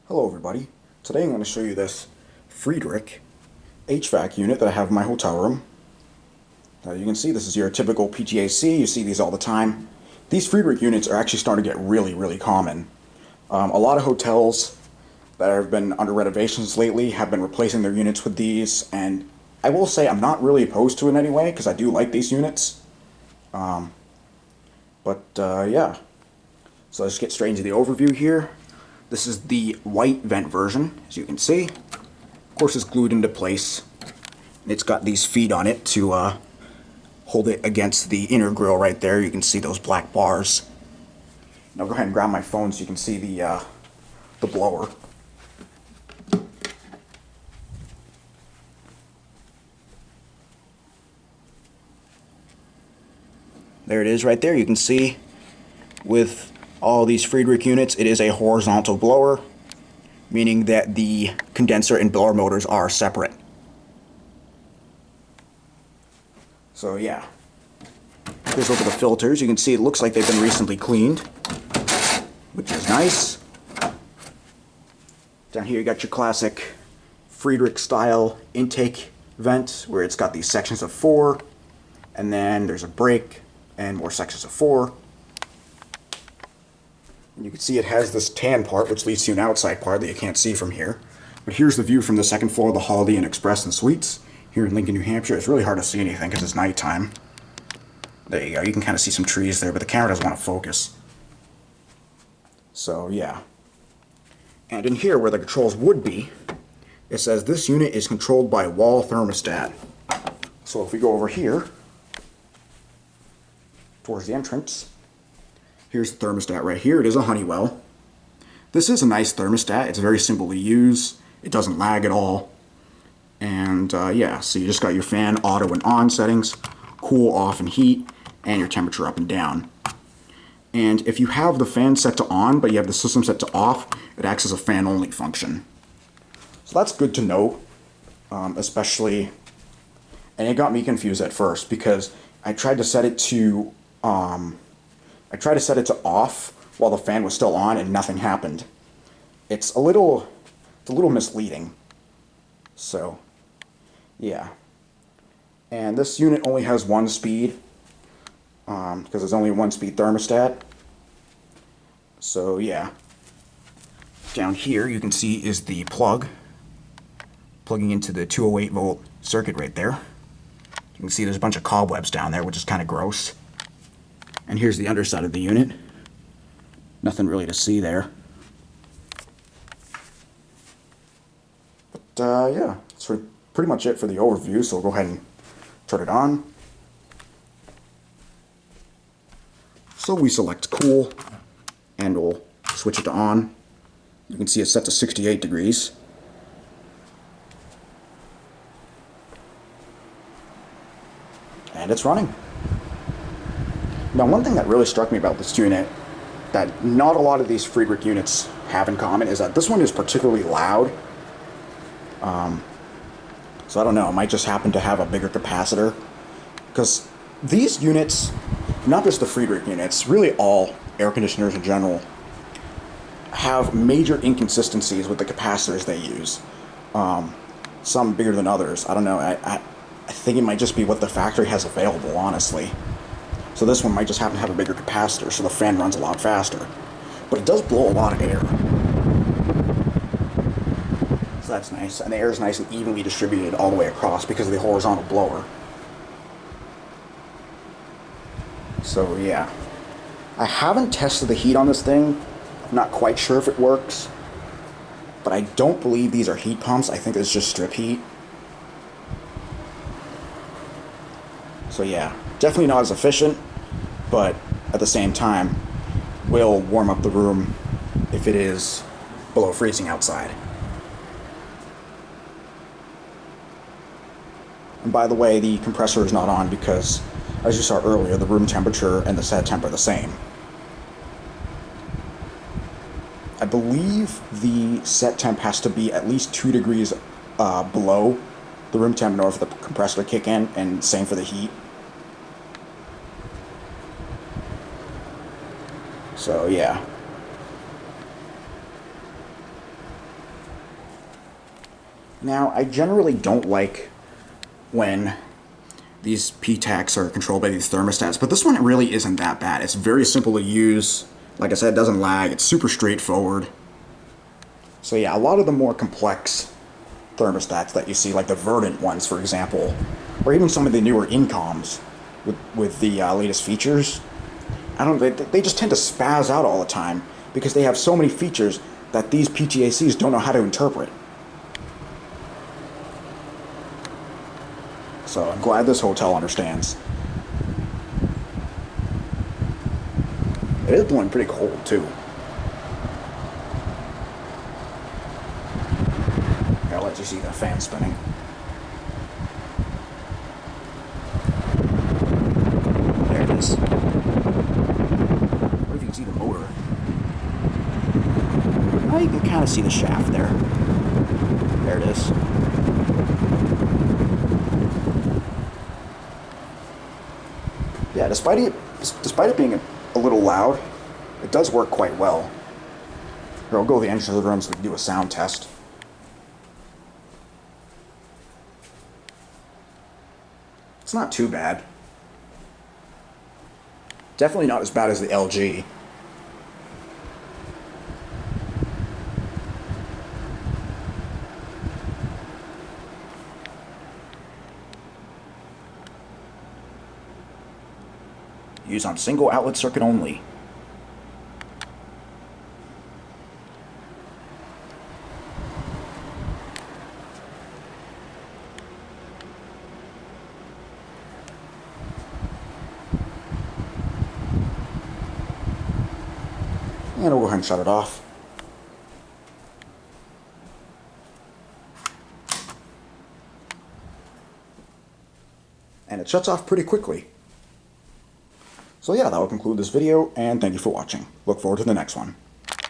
Hello everybody. Today I'm going to show you this Friedrich HVAC unit that I have in my hotel room. You can see this is your typical PTAC. You see these all the time. These Friedrich units are actually starting to get really common. A lot of hotels that have been under renovations lately have been replacing their units with these, and I will say I'm not really opposed to it anyway because I do like these units. Yeah. So let's get straight into the overview here. This is the white vent version, as you can see. Of course, it's glued into place. It's got these feet on it to hold it against the inner grill right there. You can see those black bars. Now go ahead and grab my phone so you can see the blower. There it is right there. You can see with all these Friedrich units, it is a horizontal blower, meaning that the condenser and blower motors are separate. So yeah, here's over the filters. You can see it looks like they've been recently cleaned, which is nice. Down here you got your classic Friedrich style intake vent where it's got these sections of 4, and then there's a break and more sections of 4. And you can see it has this tan part which leads to an outside part that you can't see from here. But here's the view from the second floor of the Holiday Inn Express and Suites here in Lincoln, New Hampshire. It's really hard to see anything because it's nighttime. There you go. You can kind of see some trees there, but the camera doesn't want to focus. So yeah. And in here where the controls would be, it says this unit is controlled by wall thermostat. So if we go over here towards the entrance, here's the thermostat right here. It is a Honeywell. This is a nice thermostat. It's very simple to use. It doesn't lag at all. And yeah, so you just got your fan auto and on settings, cool, off, and heat, and your temperature up and down. And if you have the fan set to on, but you have the system set to off, it acts as a fan only function. So that's good to know, especially, and it got me confused at first because I tried to set it to off while the fan was still on and nothing happened. It's a little misleading. So, yeah. And this unit only has one speed, because it's only a one-speed thermostat. So, yeah. Down here you can see is the plugging into the 208 volt circuit right there. You can see there's a bunch of cobwebs down there, which is kind of gross. And here's the underside of the unit. Nothing really to see there. But yeah, that's pretty much it for the overview, so we'll go ahead and turn it on. So we select cool, and we'll switch it to on. You can see it's set to 68 degrees. And it's running. Now, one thing that really struck me about this unit that not a lot of these Friedrich units have in common is that this one is particularly loud. So I don't know, it might just happen to have a bigger capacitor. Because these units, not just the Friedrich units, really all air conditioners in general, have major inconsistencies with the capacitors they use. Some bigger than others. I don't know, I think it might just be what the factory has available, honestly. So this one might just happen to have a bigger capacitor, so the fan runs a lot faster. But it does blow a lot of air. So that's nice. And the air is nice and evenly distributed all the way across because of the horizontal blower. So yeah. I haven't tested the heat on this thing. I'm not quite sure if it works. But I don't believe these are heat pumps. I think it's just strip heat. So yeah, definitely not as efficient, but at the same time, will warm up the room if it is below freezing outside. And by the way, the compressor is not on because, as you saw earlier, the room temperature and the set temp are the same. I believe the set temp has to be at least 2 degrees below the room temp in order for the compressor to kick in, and same for the heat. So yeah. Now, I generally don't like when these PTACs are controlled by these thermostats, but this one really isn't that bad. It's very simple to use. Like I said, it doesn't lag. It's super straightforward. So yeah, a lot of the more complex thermostats that you see, like the Verdant ones, for example, or even some of the newer Incoms with the latest features, they just tend to spaz out all the time because they have so many features that these PTACs don't know how to interpret. So I'm glad this hotel understands. It is blowing pretty cold, too. I'll let you see the fan spinning. There it is. What if you can see the motor? Oh, you can kind of see the shaft there. There it is. Yeah, despite it being a little loud, it does work quite well. Here, I'll go to the entrance of the room so we can do a sound test. It's not too bad. Definitely not as bad as the LG. Use on single outlet circuit only. And we'll go ahead and shut it off. And it shuts off pretty quickly. So yeah, that will conclude this video, and thank you for watching. Look forward to the next one.